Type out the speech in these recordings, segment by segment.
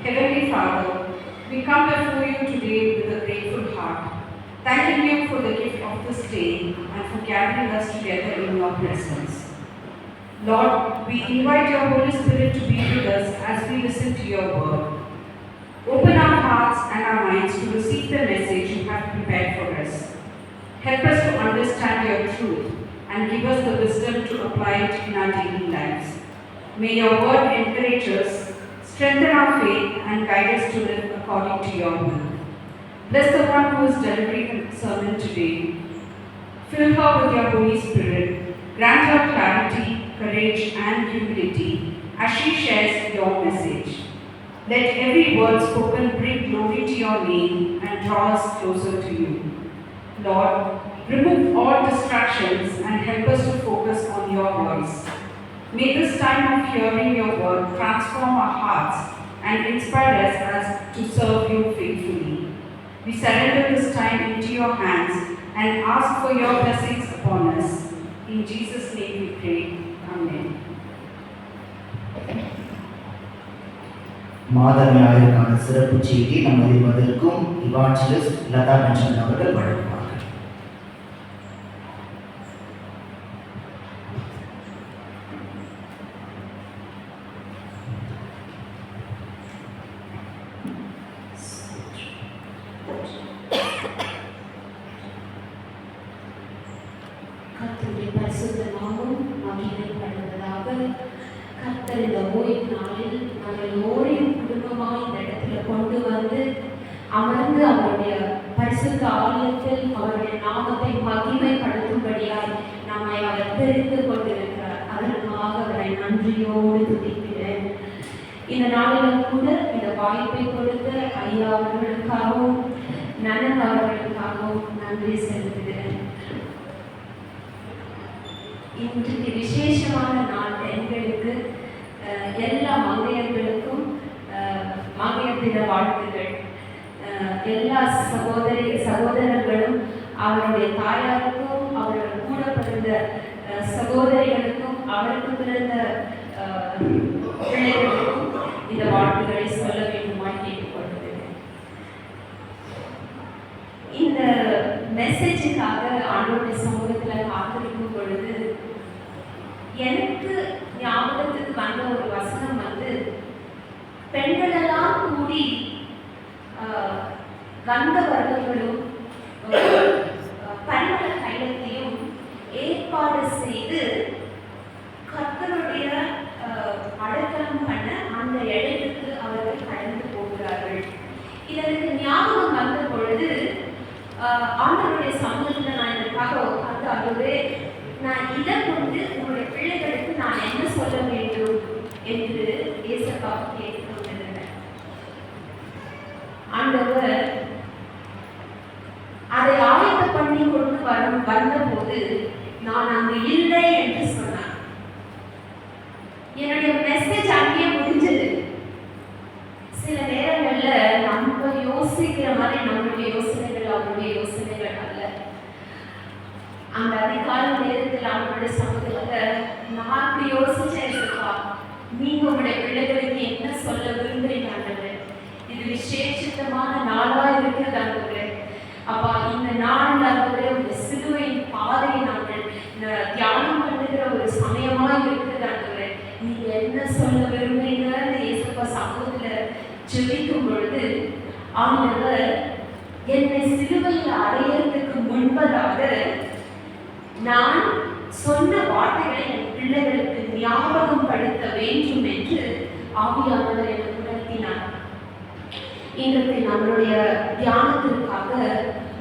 Heavenly Father, we come before you today with a grateful heart, thanking you for the gift of this day and for gathering us together in your presence. Lord, we invite your Holy Spirit to be with us as we listen to your word. Open our hearts and our minds to receive the message you have prepared for us. Help us to understand your truth and give us the wisdom to apply it in our daily lives. May your word encourage us, strengthen our faith, and guide us to live according to your will. Bless the one who is delivering the sermon today. Fill her with your Holy Spirit. Grant her clarity, courage, and humility as she shares your message. Let every word spoken bring glory to your name and draw us closer to you. Lord, remove all distractions and help us to focus on your voice. May this time of hearing your word transform our hearts and inspire us as to serve you faithfully. We surrender this time into your hands and ask for your blessings upon us. In Jesus' name we pray. Amen. மாத ஞாயிற்கான சிறப்பு செய்தி நம் அறிவதற்கும் இவாஞ்சலிஸ்ட் Latha pension அவர்கள் வழங்குவார்கள். கர்த்தருடைய பரிசுத்த நாமம் மகிமைப்படுவதாக. கர்த்தர் இந்த ஓய்வு நாளில் நாங்கள் எல்லோரையும் குடும்பமாக இந்த இடத்துல கொண்டு வந்து அமர்ந்து அவருடைய பரிசுத்த ஆலயத்தில் அவருடைய நாமத்தை மகிமைப்படுத்தும்படியாய் நம்மை அவர் தெரிந்து கொண்டிருக்கிறார். அதற்காக அவரை நன்றியோடு துதிக்கிறேன். இந்த நாளில் கூட இந்த வாய்ப்பை கொடுத்த ஐயா அவர்களுக்காகவும் நனன் அவர்களுக்காகவும் நன்றி செலுத்துகிறேன். இன்றைக்கு விசேஷமான நாள் பெண்களுக்கு, எல்லா மங்கையர்களுக்கும் மங்கையர் தின வாழ்த்துக்கள். எல்லா சகோதரர்களும் அவருடைய தாயாருக்கும் அவர்கள் கூட பிறந்த சகோதரிகளுக்கும் அவருக்கு பிறந்த பிள்ளைகளுக்கும் இந்த வாழ்த்துக்களை சொல்ல வேண்டுமாய் கேட்டுக்கொள்கிறேன். இந்த மெசேஜுக்காக ஆண்டவருடைய சமூகத்தில் காத்திருக்கும் பொழுது எனக்கு ஞாபகத்துக்கு வந்த ஒரு வசனம் வந்து, பெண்களெல்லாம் கூடி கந்த வர்க்கங்களும் பரிமள தைலத்தையும் ஏற்பாடு செய்து கர்த்தருடைய அடக்கம் பண்ண அந்த இடத்துக்கு அவர்கள் கடந்து போகிறார்கள். இதற்கு ஞாபகம் வந்த பொழுது ஆண்டவருடைய சமூகத்தில் நான் இதற்காக உட்கார்ந்து, அதுவே நான் இதை கொண்டு உங்களுடைய பிள்ளைகளுக்கு நான் என்ன சொல்ல வேண்டும் என்று இயேசுவாக கேட்டுக்கொண்டிருந்தேன். ஆண்டவர் அதை ஆயத்த பண்ணி கொண்டு வந்தபோது நான் அங்கு இல்லை என்று சொன்னார். என்னுடைய மெசேஜ் அங்கேயே முடிஞ்சது. சில நேரங்கள்ல நம்ம யோசிக்கிற மாதிரி நம்மளுடைய யோசனைகள் அவருடைய யோசனைகள் அல்ல. அந்த அதிகால நேரத்தில் அவருடைய சமூகத்தில் நான் அப்படி யோசிச்சேன், நீங்க உங்களுடைய பிள்ளைகளுக்கு என்ன சொல்ல விரும்புறீங்க? இது விசேஷமான நாளா இருக்கிறது. அப்பா, இந்த நாள் ஒரு சிலுவையின் பாதையை நாங்கள் தியானம் பண்ணுகிற ஒரு சமயமா இருக்கிறது. நீங்க என்ன சொல்ல விரும்புறீங்கன்னு இயேசுப்பா சமூகத்துல ஜெபிக்கும் பொழுது ஆண்டவர் என்னை சிலுவையில் அடையறதுக்கு முன்பதாக நான் சொன்ன வார்த்தைகளை என் பிள்ளைகளுக்கு ஞாபகம் படுத்த வேண்டும் என்று ஆவியானவர் எனக்கு உணர்த்தினார். இன்றைக்கு நம்மளுடைய தியானத்திற்காக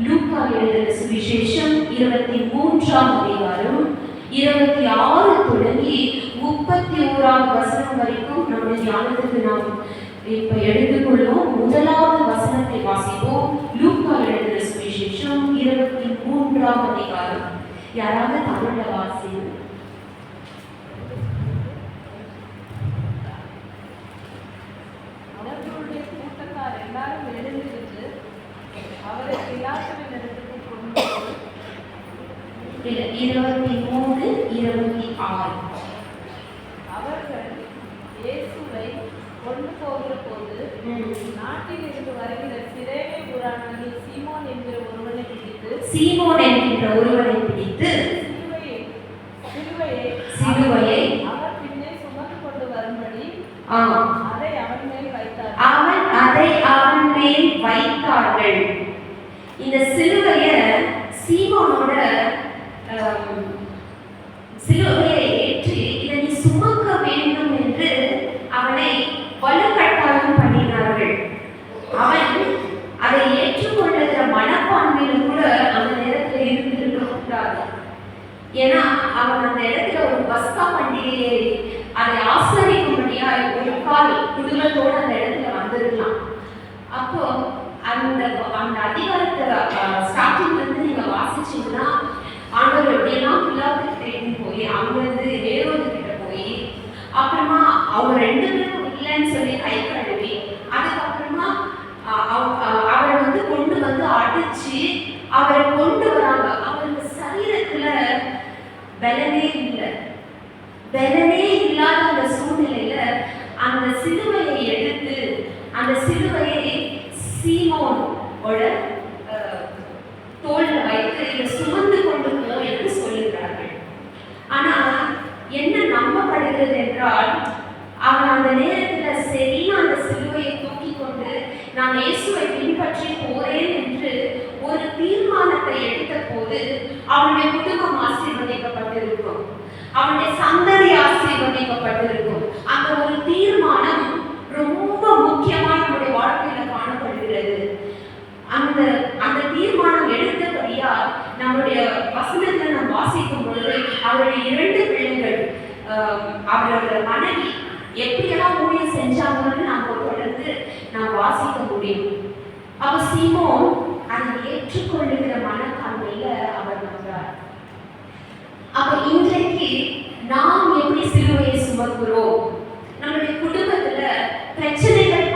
லூக்கா எழுதின சுவிசேஷம் 23ஆம் அதிகாரம் 26 தொடங்கி 31ஆம் வசனம் வரைக்கும் நம்முடைய தியானத்துக்கு நாம் இப்ப எடுத்துக்கொள்வோம். முதலாவது வசனத்தை வாசிப்போம். லூக்கா எழுதின சுவிசேஷம் 23ஆம் அதிகாரம். யாராவது தமிழ்ல வாசிங்க. அவர்களுடைய கூட்டத்தார் எல்லாரும் எழுந்திருந்து அவரை பிலாத்துவினிடத்துக்கு கொண்டு 23, 26. அவர்கள் இயேசுவை கொண்டு போகிற போது நாட்டில் இருந்து வருகிற சிரேனே ஊரானாகிய சீமோன் என்கிற ஒருவனை பிடித்து சீமோன் என்கின்ற ஒருவனை பிடித்து சிலுவையை அவர் பின்னே சுமந்து கொண்டு வரும்படி அதை அவன் மேல் வைத்தார். அதை அவன் மேல் வைத்தார்கள். இந்த சிலுவைய சீமோனோட சிலுவையை ஏற்றி இதை நீ சுமக்க வேண்டும் என்று அவனை வலுக்கட்டாயம் பண்ணினார்கள். அவன் அதை ஏற்றுக்கொள்ளுகிற மனப்பான்மையிலும் கூட அந்த நேரத்தில் இருந்திருக்க கூடாது. ஏன்னா அவன் அந்த இடத்துல ஒரு பஸ்கா பண்டிகையை அதை ஆசரிக்கும்படியா ஒரு கால் குடும்பத்தோடு அந்த இடத்துல வந்திருக்கலாம். அப்போ அந்த அதிகாரத்தை ஸ்டார்டிங்ல இருந்து நீங்க வாசிச்சீங்கன்னா ஆண்டவர் எப்படியெல்லாம் பிள்ளாவுக்கு போய் அங்கிருந்து வேறொரு கிட்ட போய் அப்புறமா அவங்க 2 பேரும் இல்லைன்னு சொல்லி கை கழுவி அதுக்கப்புறமா அவரை கொண்டு வந்து அடிச்சு அவரை கொண்டு வராங்க. அவருக்கு சரீரத்துல பலனே இல்லாத அந்த சூழ்நிலையில அந்த சிலுவையை எடுத்து அந்த சிலுவையை சீமோனோட தோல்ல வைத்து இதை சுமந்து கொண்டு போ என்று சொல்லுகிறார்கள். ஆனா என்ன நம்பப்படுகிறது என்றால் அவன் அந்த நேரத்துல சரின்னு அந்த சிலுவையை தூக்கி கொண்டு நான் இயேசுவை பின்பற்றி போறேன் என்று ஒரு தீர்மானத்தை எடுத்த போது அவனுடைய குடும்பம் ஆசீர்வதிக்கப்பட்டிருக்கும், அவனுடைய சந்ததி ஆசீர்வதிக்கப்பட்டிருக்கும். அந்த ஒரு தீர்மானம் ரொம்ப முக்கியமா நம்முடைய வாழ்க்கையில காணப்படுகிறது. அந்த தீர்மானம் எடுத்தபடியா நம்முடைய வசனத்தை நாம் வாசிக்கும் பொழுது அவருடைய 2 பிள்ளைகள் அவரோட மனைவி எப்படியெல்லாம் ஊழியம் செஞ்சாங்கன்னு நாம் தொடர்ந்து நாம் வாசிக்க முடியும். அப்ப சீமோன் அதை ஏற்றுக்கொள்ளுகிற மனப்பான்மையில அவர் வந்தார். அப்ப இன்றைக்கு நாம் எப்படி சிலுவையை சுமக்கிறோம்? நம்முடைய குடும்பத்துல பிரச்சனைகள்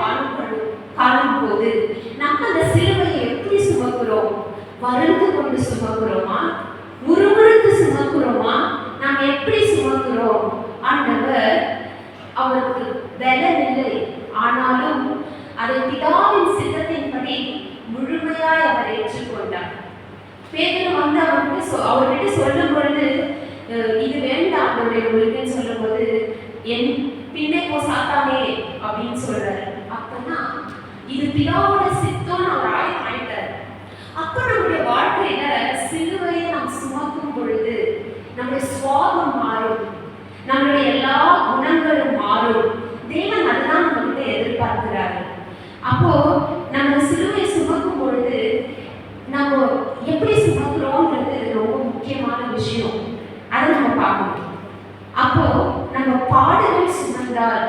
காணும் போது நம்ம அந்த சிலுவையை எப்படி சுமக்கிறோம்? வருந்து கொண்டு சுமக்கிறோமா? முறுமுறுத்து சுமக்கிறோமா? நாம் எப்படி சுமக்கிறோம்? ஆண்டவர் அவருக்கு பலன் இல்லை, ஆனாலும் அதை பிதாவின் சித்தத்தின்படி முழுமையாய் அவர் ஏற்றுக்கொண்டார். பேதுரு அவர்கிட்ட சொல்லும் பொழுது இது வேண்டாம் உங்களுக்கு சொல்லும் போது என் பின்னே போ சாத்தானே அப்படின்னு சொல்றாரு. அப்பனா இது பிதாவோட சித்தம் அவர் ஆயிட்டார். அப்ப நம்முடைய வாழ்க்கையில சிலுவையை நாம் சுமக்கும் பொழுது நம்முடைய சுவாபம் மாறும், நம்முடைய எல்லா குணங்களும் மாறும். தேவன் அதுதான் நம்மகிட்ட எதிர்பார்க்கிறாரு. அப்போ நம்ம சிலுவையை சுமக்கும் பொழுது நம்ம எப்படி சுமக்கிறோம்ன்றது ரொம்ப முக்கியமான விஷயம். அதை நம்ம பார்க்கணும். அப்போ நம்ம பாடுகள் சுமந்தால்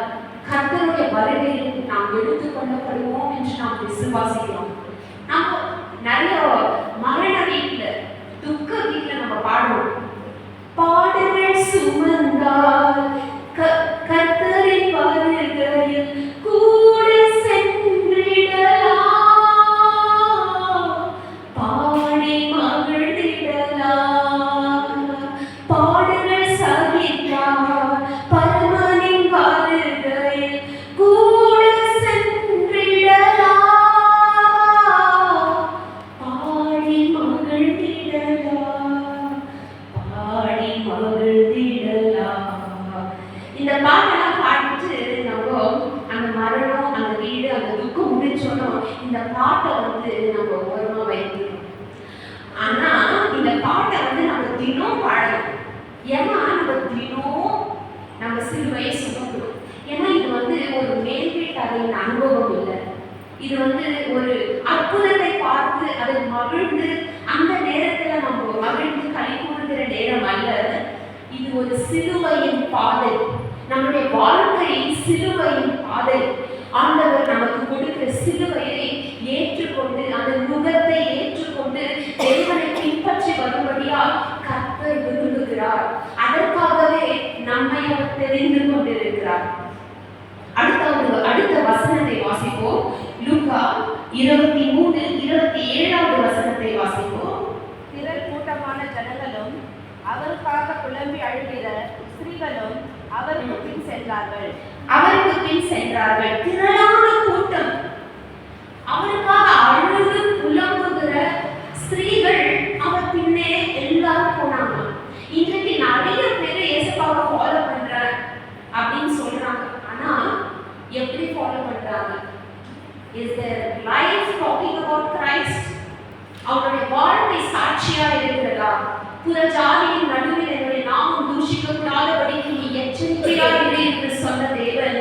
கர்த்தருடைய வருகையில் நாம் எடுத்துக்கொள்ளப்படுவோம் என்று நாம் விசுவாசிக்கிறோம். நம்ம நிறைய மரண வீட்டுல துக்க வீட்டுல நம்ம பாடுவோம், பாடுகள் சுமந்தால் கர்த்தரின் வருகையில் கூட சென்றிடலாம், பாடி மகிழ்ந்திடலாம். பாடுகள் சகித்தால் பரமனின் வருகையில் கூட சென்றிடலாம், பாடி மகிழ்ந்திடலாம், பாடி மகிழ்ந்திடலாம். இந்த பாட்டெல்லாம் பாடிட்டு நம்ம அந்த மரணம், அந்த வீடு, அந்த துக்கம் முடிச்சோம் இந்த பாட்டை நம்ம ஓரமா வைக்கணும். ஆனா இந்த பாட்டை நம்ம தினம் பாடணும். ஏன்னா நம்ம தினம் நம்ம சிலுவையை சுமக்கணும். ஏன்னா இது ஒரு மேல்வீட்டாரின் அனுபவம் இல்லை. இது ஒரு அற்புதத்தை பார்த்து அதை மகிழ்ந்து அந்த நேரத்துல நம்ம மகிழ்ந்து களி கூறுகிற நேரம் அல்ல. இது ஒரு சிலுவையின் பாதை, நம்முடைய வாழ்க்கை சிலுவையின் பாதை. ஆண்டவர் நமக்கு கொடுக்கிற சிலுவையை ஏற்றுக்கொண்டு அந்த நுகத்தை ஏற்றுக்கொண்டு தேவனை பின்பற்றி வரும்படியா கர்த்தர் விரும்புகிறார். அதற்காகவே நம்மை அவர் தெரிந்து கொண்டிருக்கிறார். அடுத்த வசனத்தை வாசிப்போம். லூக்கா 23:27 வசனத்தை வாசிப்போம். திரள் கூட்டமான ஜனங்களும் அவருக்காக புலம்பி அழுகிற ஸ்திரீகளும் அவருக்கு பின் சென்றார்கள். திரளான கூட்டம் Is their life talking about Christ? அவருடைய வாழ்க்கை சாட்சியா இருக்கிறதா? புற ஜாதியின் நடுவில் என்னுடைய நாமம் தூஷிக்க கூடாதபடிக்கு நீ எச்சரிக்கையா இரு என்று சொன்ன தேவன்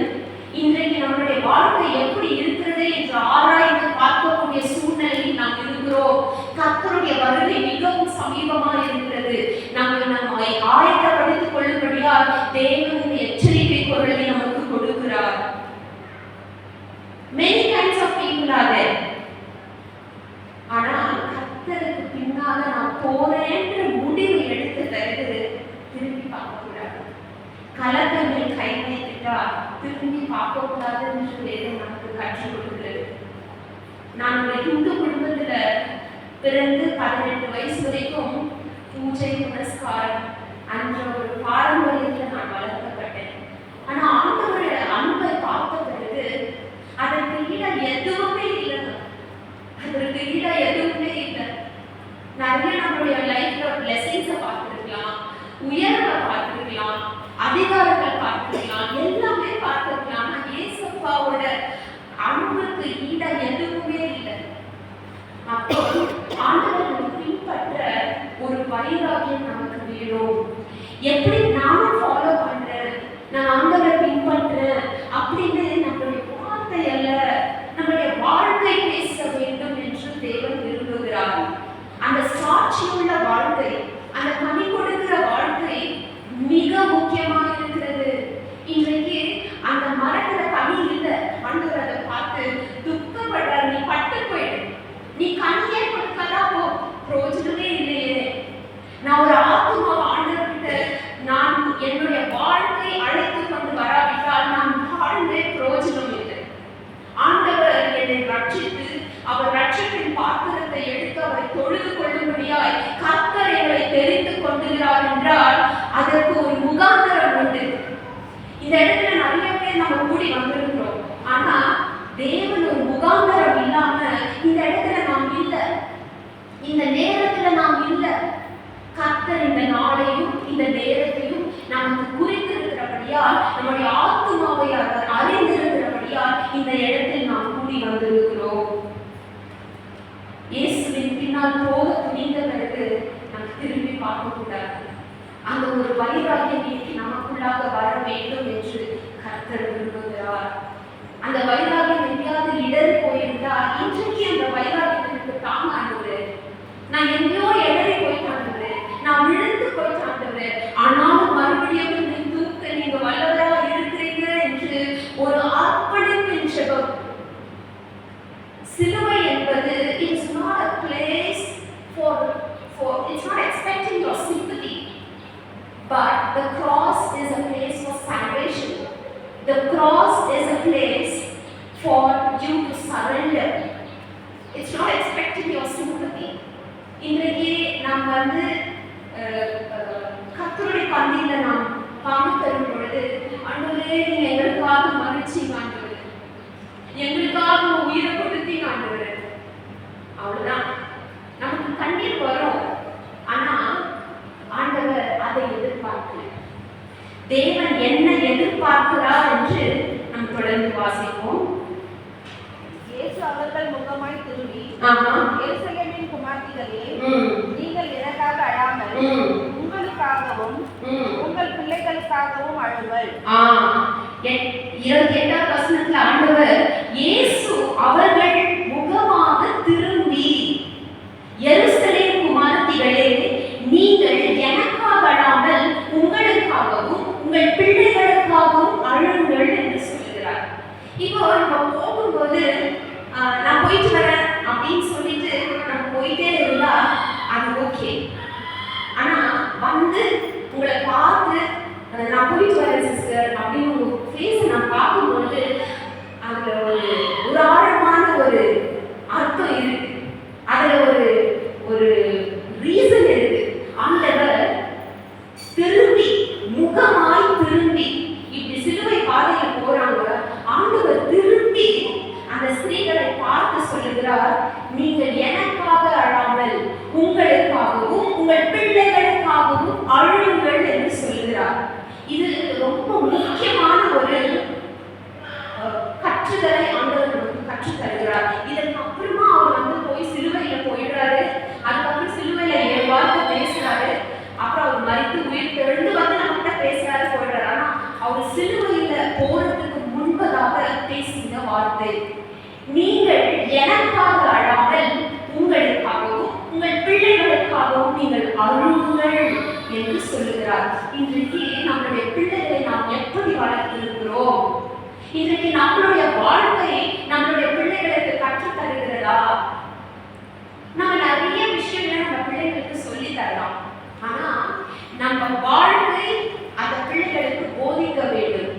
இன்றைக்கு நம்முடைய வாழ்க்கை எப்படி இருக்கிறது என்று ஆராய்ந்து பார்க்கக்கூடிய சூழ்நிலையில் நாம் இருக்கிறோம். கர்த்தருடைய வருகை மிகவும் சமீபமா இருக்கிறது. நம்மை ஆயத்தப்படுத்திக் கொள்ளும்படியால் தேவன் இந்த எச்சரிக்கை குரலை நமக்கு கொடுக்கிறார். Many kinds of people are there. ஆனால் கர்த்தருக்கு பின்னால நான் போறேன்ற முடிவு எடுத்த பிறகு திரும்பி பார்க்க கூடாது. கலக்கங்கள் கை வைத்துட்டா திரும்பி பார்க்க கூடாது என்று வேதம் நமக்கு கற்றுக் கொடுக்கிறது. நான் ஒரு இந்து குடும்பத்துல பிறந்து 18 வயசு வரைக்கும் பூஜை புனஸ்காரம் என்ற ஒரு பாரம்பரியத்தில் நான் வளர்க்கப்பட்டேன். ஆனா ஆண்டவருடைய அன்பை பார்த்த பிறகு அதற்கு ஈட எதுவுமே இல்லை. அதற்கு ஈட எதுவுமே இல்லை. நிறைய நம்மளுடைய லைஃப்ல பிளெஸிங்ஸை பார்த்துருக்கலாம், உயர்வை பார்த்துருக்கலாம், அதிகாரங்கள் பார்த்துருக்கலாம், எல்லாமே பார்த்துருக்கலாம். ஆனா இயேசுப்பாவோட அன்புக்கு ஈட எதுவுமே இல்லை. அப்போ ஆண்டவரை பின்பற்ற ஒரு வைராகியம் நமக்கு வேணும். எப்படி நானும் ஃபாலோ பண்றேன், நான் ஆண்டவரை பின்பற்றேன் அப்படின்னு நம்மளுடைய வார்த்தை அல்ல, நம்மளுடைய வாழ்க்கை பேச வேண்டும் என்று தேவன் விரும்புகிறார். அந்த சாட்சியுள்ள வாழ்க்கை, அந்த கனி கொடுக்கிற வாழ்க்கை மிக முக்கியமாக இருக்கிறது. இன்றைக்கு அந்த மரத்துல கனி இல்லை, ஆண்டவர் அதை பார்த்து துக்கப்படுறார். நீ பட்டு போயிடு, நீ கனியை கொடுக்கதான் போ, பிரயோஜனமே இல்லையே. நான் ஒரு ஆத்துமாவை ஆண்டவர்கிட்ட நான் என்னுடைய வாழ்க்கை அழைத்து கொண்டு வராவிட்டால் நான் வாழ்ந்தே பிரயோஜனம் இல்லை. ஆண்டவர் என்னை ரட்சித்து அவர் ரட்சிப்பின் பாத்திரத்தை எடுத்து அவரை தொழுது கொள்ளும்படியாய் கர்த்தர் எங்களை தெரிந்து கொண்டுகிறார் என்றால் அதற்கு ஒரு முகாந்திரம் உண்டு. இந்த இடத்துல நிறைய பேர் நம்ம கூடி வந்திருக்கிறோம். ஆனா தேவன் ஒரு முகாந்திரம் இல்லாம இந்த இடத்துல நாம் இல்லை, இந்த நேரத்துல நாம் இல்லை. கர்த்தர் இந்த நாளையும் இந்த நேரத்தையும் நமக்கு குறித்திருக்கிறபடியால் நம்முடைய ஆத்துமாவை அவர் அறிந்திருக்கிறபடியால் இந்த இடத்தில் நாம் கூடி வந்திருக்கிறோம். இயேசுவின் பின்னால் போக துணிந்த பிறகு நாம் திரும்பி பார்க்க கூடாது. அந்த ஒரு வைராகியம் இன்னைக்கு நமக்குள்ளாக வர வேண்டும் என்று கர்த்தர் விரும்புகிறார். அந்த வைராகியம் எங்கேயாவது இடறி போயிருந்தால் இன்றைக்கு அந்த வைராகியத்திற்கு தாங்க ஆண்டவரே, நான் எங்கேயோ இடறி போயிட்டு ஆண்டவரே, நான் விழுந்து போயிட்டு ஆண்டவரே, ஆனாலும் மறுபடியும் என்னை தூக்க நீங்க வல்லவரா இருக்கிறீங்க என்று ஒரு அர்ப்பணிப்பின் ஜெபம். சிலுவை என்பது is not a place for it's not expecting your sympathy, but the cross is a place for salvation. The cross is a place for you to surrender. It's not expecting your sympathy. இன்றைக்கு நாம் கர்த்தருடைய பந்தியில நாம் பங்கு தரும் பொழுது ஆண்டவரே நீங்க எங்களுக்காக மகிழ்ச்சி ஆண்டவரே, எங்களுக்காக உயிரை கொடுத்தீங்க ஆண்டவரே, அவ்வளவுதான். நமக்கு கண்ணீர் வரும். ஆனா ஆண்டவர் அதை எதிர்பார்க்கல. தேவன் என்ன எதிர்பார்க்கிறார் என்று நாம் தொடர்ந்து வாசிப்போம். இயேசு அவர்கள் முகமாய் திரும்பி, எருசலேமின் குமாரத்திகளே, நீங்கள் எனக்காக அழாமல் உங்களுக்காகவும் உங்கள் பிள்ளைகளுக்காகவும் அழுங்கள். 28வது வசனத்துல ஆண்டவர் இயேசு அவர்கள் முகமாக திரும்பி, எருசலேம் குமாரத்திகளே, நீங்கள் எனக்காக அழாமல் உங்களுக்காகவும் உங்கள் பிள்ளைகளுக்காகவும் அழுங்கள் என்று சொல்லுகிறார். இப்போ நம்ம போகும்போது நான் போயிட்டு வரேன் அப்படின்னு சொல்லிட்டு நம்ம போயிட்டே இருந்தா அது ஓகே. ஆனா வந்து உங்களை பார்த்து நான் போயிட்டு வரேன் சிஸ்டர் அப்படின்னு உங்க ஃபேஸை நான் பார்க்கும்போது அதுல ஒரு ஆழமான ஒரு அர்த்தம் இருக்கு, அதுல ஒரு ரீசன் இருக்கு. ஆண்டவர் திரும்பி முகமாய் திரும்பி இப்படி சிலுவை பாதையில போறாங்க. ஆண்டவர் திரும்பி அந்த ஸ்திரீகளை பார்த்து சொல்லுகிறார், நீங்கள் எனக்காக அழாமல் உங்களுக்காகவும் உங்கள் பிள்ளைகளுக்காகவும் அழுங்கள் என்று சொல்லுகிறார். இது ரொம்ப முக்கியமான ஒரு கற்றுதலை ஆண்டவர் நமக்கு கற்றுத்தருகிறார். வார்த்தை. நீங்கள் எனக்காக அழாமல் உங்களுக்காகவும் உங்கள் பிள்ளைகளுக்காகவும் நீங்கள் அழுங்கள் என்று சொல்லுகிறார். இன்றைக்கு நம்முடைய பிள்ளைகளை நாம் எப்படி வளர்த்திருக்கிறோம்? இன்றைக்கு நம்மளுடைய வாழ்க்கை நம்மளுடைய பிள்ளைகளுக்கு கற்றுத் தருகிறதா? நம்ம நிறைய விஷயங்களை நம்ம பிள்ளைகளுக்கு சொல்லி தரலாம். ஆனா நம்ம வாழ்க்கை அந்த பிள்ளைகளுக்கு போதிக்க வேண்டும்.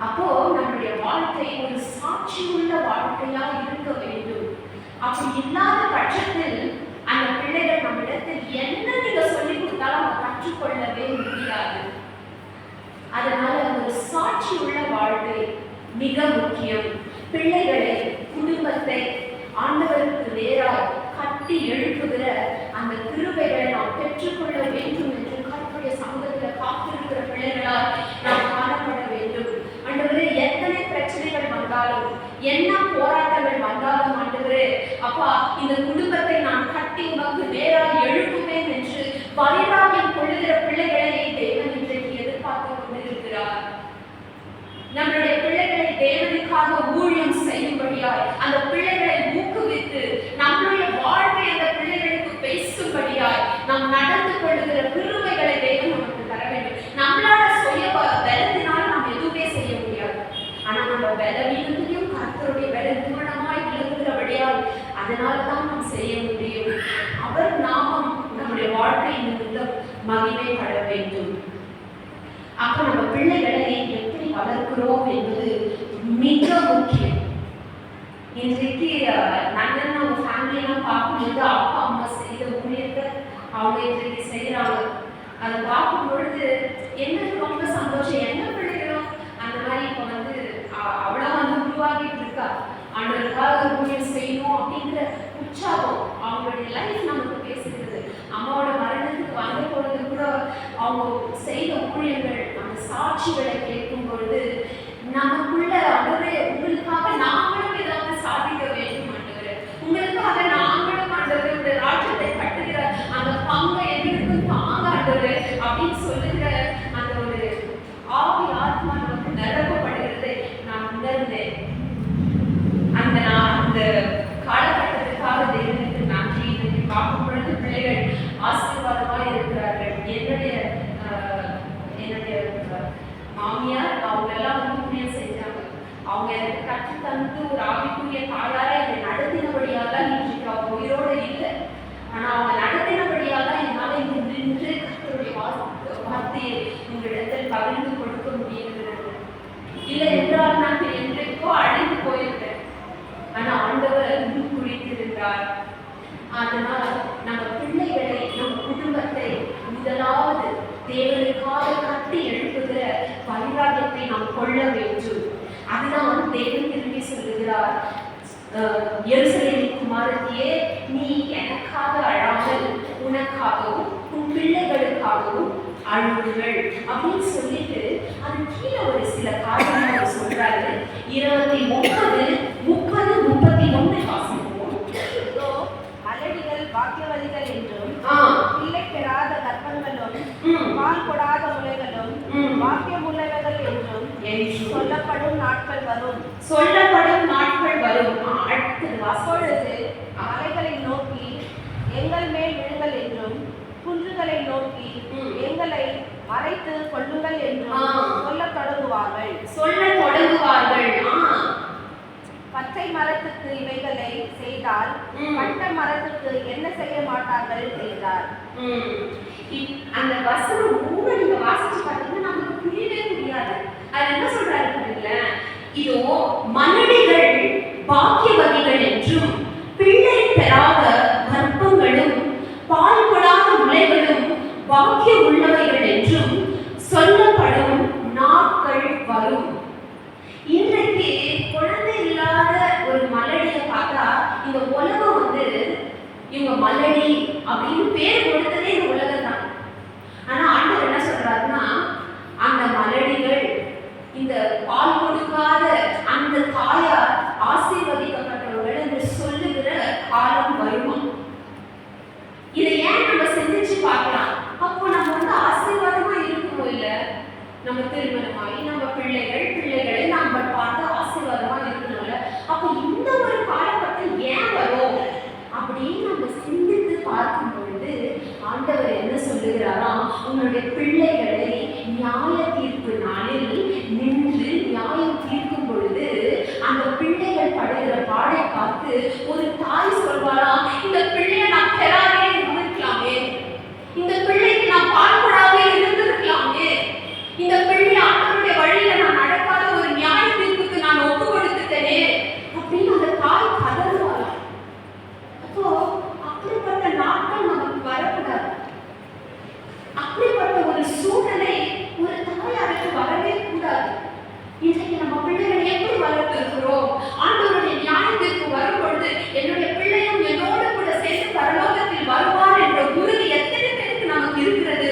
அப்போ நம்முடைய வாழ்க்கை ஒரு சாட்சியுள்ள வாழ்க்கையா இருக்க வேண்டும். அப்படி இல்லாத பட்சத்தில் அந்த பிள்ளைகள் நம்மிடத்தில் என்ன நீங்க சொல்லி கொடுத்தாலும் அவங்க கற்றுக்கொள்ளவே முடியாது. அதனால ஒரு சாட்சியுள்ள வாழ்க்கை மிக முக்கியம். பிள்ளைகளை, குடும்பத்தை ஆண்டவருக்கு நேராக கட்டி எழுப்புகிற அந்த கிருபைகளை நாம் பெற்றுக்கொள்ள வேண்டும் என்று கர்த்தருடைய சமூகத்தில் காத்திருக்கிற பிள்ளைகளால் நாம் காணப்பட வேண்டும். ஆண்டவரே, எத்தனை பிரச்சனைகள் வந்தாலும், என்ன போராட்டங்கள் வந்தாலும் ஆண்டவரே, அப்பா, இந்த குடும்பத்தை நான் கட்டி உனக்கு நேராக எழுப்புவேன் என்று வைராகியம் கொள்ளுகிற பிள்ளைகளை தேவன் இன்றைக்கு எதிர்பார்த்து கொண்டிருக்கிறார். நம்மளுடைய பிள்ளைகளை தேவனுக்காக ஊழியம் செய்யும்படியாய் அந்த பிள்ளைகளை ஊக்குவித்து நம்மளுடைய வாழ்க்கை அந்த பிள்ளைகளுக்கு பேசும்படியாய் நாம் நடந்து கொள்ளுகிற கிருபைகளை தேவன் நமக்கு தர வேண்டும். நம்மளால சுய பலத்தினால் நாம் எதுவுமே செய்ய முடியாது. ஆனா நம்ம பலவீனத்தையும் கர்த்தருடைய பலவீனமாய் விளங்குகிறபடியால் அதனால்தான் நாம் செய்ய முடியும். அவர் நாமம் நம்முடைய வாழ்க்கை நிமித்தம் மகிமைப்பட வேண்டும். அப்ப நம்ம பிள்ளைகளை எப்படி வளர்க்கிறோம் என்பது மிக முக்கியம். இன்றைக்கு நாங்கள் நம்ம ஃபேமிலியெல்லாம் பார்க்கும்போது அப்பா அம்மா செய்த ஊழியத்தை அவங்க இன்றைக்கு செய்கிறாங்க. அதை பார்க்கும் பொழுது எனக்கு ரொம்ப சந்தோஷம். என்ன பிள்ளைகளும் அந்த மாதிரி இப்போ வந்து அவ்வளோ வந்து உருவாகிட்டு இருக்கா. ஆண்டவருக்காக ஊழியம் செய்யணும் அப்படிங்கிற உற்சாகம் அவங்களுடைய லைஃப் நமக்கு பேசுகிறது. அம்மாவோட மரணத்துக்கு வந்த பொழுது கூட அவங்க செய்த ஊழியர்கள், அந்த சாட்சிகளை கேட்கும் பொழுது நமக்குள்ள ஆண்டவரே, உங்களுக்காக நாங்களும் ஏதாவது சாதிக்க வேண்டும் ஆண்டவரே, உங்களுக்காக நாங்களும் ஆண்டவருடைய ராஜ்யத்தை கட்டுகிற அந்த பங்கை எங்களுக்கும் தாங்க ஆண்டவரே அப்படின்னு சொல்லுகிற அந்த ஒரு ஆவி ஆத்மா நமக்கு நிரப்பப்படுகிறதை நான் உணர்ந்தேன். அந்த காலகட்டத்துக்காக தேவனுக்கு நன்றி. இன்றைக்கு பார்க்கும் பொழுது பிள்ளைகள் ஆசீர்வாதமாக இருக்கிறார்கள். என்னுடைய மாமியார் அவங்க எல்லாம் வந்து ஊழியம் செஞ்சாங்க. அவங்க எனக்கு கற்று தந்து ஒரு ஆவிக்குரிய தாயாரை என்னை நடத்தினபடியால் இன்றைக்கு அவங்க உயிரோடு இல்லை. ஆனா அவங்க நடத்தினபடியால் என்னால் இங்கு நின்று கர்த்தருடைய வார்த்தையை உங்களிடத்தில் பகிர்ந்து கொடுக்க முடியுகிறது. இல்லை என்றால் நான் என்றைக்கோ அழிந்து போயிருக்கேன். ஆனா ஆண்டவர் இன்னும் குறித்திருந்தார். அதனால் நம்ம பிள்ளைகளை, நம் குடும்பத்தை முதலாவது தேவனுக்காக கட்டி எழுப்புகிற வைராகியத்தை நாம் கொள்ள வேண்டும். அதுதான் தேவன் திரும்பி சொல்லுகிறார், எருசலேமின் குமாரத்தியே, நீ எனக்காக அழாமல் உனக்காகவும் உன் பிள்ளைகளுக்காகவும் அழுகுங்கள் அப்படின்னு சொல்லிட்டு அது கீழே ஒரு சில காரணங்கள் சொல்றாரு. 29, 30, 31 வாசிப்போம். அலடிகள் வாக்கியவதிகள் என்றும் பிள்ளை பெறாத கர்ப்பங்களும் பால் கொடாத முலைகளும் வாக்கியம் உள்ளவர்கள் என்றும் சொல்லப்படும் நாட்கள் வரும். அப்பொழுது மலைகளை நோக்கி எங்கள் மேல் விழுங்கள் என்றும் குன்றுகளை நோக்கி எங்களை மறைத்து கொள்ளுங்கள் என்றும் சொல்லத் தொடங்குவார்கள். பச்சை மரத்துக்கு இவைகளை செய்தால் பட்ட மரத்துக்கு என்ன செய்ய மாட்டார்கள் என்றார். அந்த வசனம் 3 நீங்க வாசிச்சு பார்த்தீங்கன்னா நமக்கு புரியவே புரியாது. அது என்ன சொல்றாரு பாருங்களேன், இதோ மலடிகள் பாக்கியவதிகள் என்றும் பிள்ளை பெறாத கர்ப்பங்களும் பால் கொடாத முலைகளும் பாக்கியம் உள்ளவைகள் என்றும் சொல்லப்படும் நாட்கள் வரும். இன்றைக்கு குழந்தை இல்லாத ஒரு மலடியை பார்த்தா இந்த உலகம் வந்து இவங்க மலடி அப்படின்னு பேர் கொடுத்ததே இந்த உலகம் தான். ஆனா ஆண்டவர் என்ன சொல்றாருன்னா, அந்த மலடிகள், இந்த பால் கொடுக்காத அந்த தாயார் ஆசீர்வதிக்கப்பட்டவர்கள் என்று சொல்லுகிற காலம் வருமா? இதை ஏன் நம்ம சிந்திச்சு பார்க்கலாம். அப்போ நம்ம வந்து ஆசீர்வாதமா இருக்கணும். இல்ல நம்ம திருமணமாகி நம்ம பிள்ளைகளை நம்ம பார்த்து ஆசீர்வாதமா இருக்கணும்ல. அப்போ பார்த்துட்டு ஒரு தாய் சொல்வாளா, இந்த பிள்ளைய நான் பெறாமே இருந்திருக்கலாமே, இந்த பிள்ளைக்கு நான் பால்படாவே இருந்திருக்கலாமே, இந்த பிள்ளை ஆண்டவருடைய வழியில நான் நடக்காத ஒரு நியாய தீர்ப்புக்கு நான் ஒப்பு கொடுத்துட்டேனே அப்படின்னு அந்த தாய் கதறுவாளா. அப்போ அப்படிப்பட்ட நாட்கள் நமக்கு வரக்கூடாது. அப்படிப்பட்ட ஒரு சூழ்நிலை ஒரு தாயாருக்கு வரவே கூடாது. இன்றைக்கு நம்ம பிள்ளைகளை எப்படி வளர்த்திருக்கிறோம்? ஆண்டவருடைய நியாயத்திற்கு வரும்பொழுது என்னுடைய பிள்ளையும் என்னோடு கூட சேர்ந்து பரலோகத்தில் வருவார் என்ற உறுதி எத்தனை பேருக்கு நமக்கு இருக்கிறது?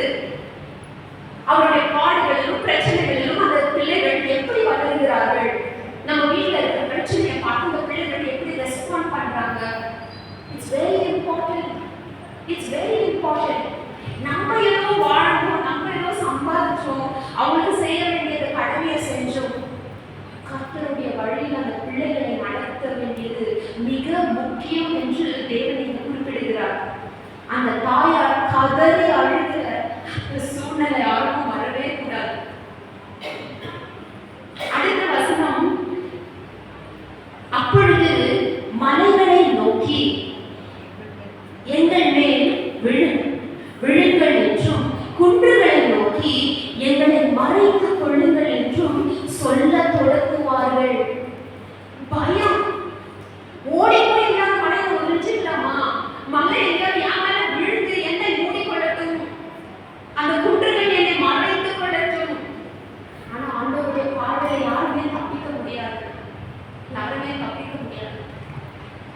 அவருடைய பாடுகளிலும் பிரச்சனைகளிலும் அந்த பிள்ளைகள் எப்படி வளர்கிறார்கள்? நம்ம வீட்டில் இருக்கிற பிரச்சனையை பார்த்து அந்த பிள்ளைகள் எப்படி ரெஸ்பாண்ட் பண்றாங்க? It's very important. It's very important. நம்ம ஏதோ வாழணும், நம்ம ஏதோ சம்பாதிச்சோம், அவங்களுக்கு செய்ய வேண்டியது கடமையை செஞ்சோம். கர்த்தருடைய வழியில் அந்த பிள்ளைகளை நடத்த வேண்டியது மிக முக்கியம் என்று தேவன் இங்கு குறிப்பிடுகிறார். அந்த தாயார் கதறி அழுகிற சூழ்நிலை யாருக்கும் வரவே கூடாது. அடுத்த வசனம், அப்பொழுது மலைகளை நோக்கி எங்கள் மேல் விழுங்கள் என்றும், குன்றுகளை நோக்கி எங்களை மறைத்துக் கொள்ளுங்கள் என்றும் சொல்ல தொடங்குவார்கள். பயம். ஓடி போய் எல்லாம் மலையை ஒழிச்சிடலாமா? மலை எல்லாம் என் மேல விழுந்து என்னை மூடிக்கொள்ளட்டும், அந்த குன்றுகள் என்னை மறைத்துக் கொள்ளட்டும். ஆனா ஆண்டவருடைய பார்வையை யாருமே தப்பிக்க முடியாது. யாருமே தப்பிக்க முடியாது.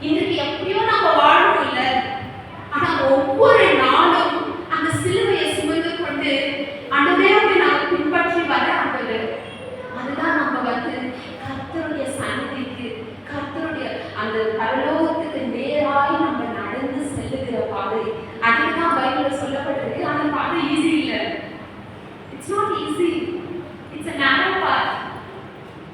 இன்றைக்கு எப்படியோ நம்ம வாழணும் இல்லை, ஆனா ஒவ்வொரு நாளும் அந்த சிலுவையை சுமந்து கொண்டு அனுபவத்தை நாம் பின்பற்றி வர ஆண்டது. அதுதான் நம்ம கர்த்தருடைய சன்னதிக்கு, கர்த்தருடைய அந்த பரலோகத்துக்கு நேராய் நம்ம நடந்து செல்லுகிற பாதை. அதுதான் பைபிள்ல சொல்லப்பட்டிருக்கு. அந்த பாதை ஈஸி இல்லை. It's not easy. It's a narrow path.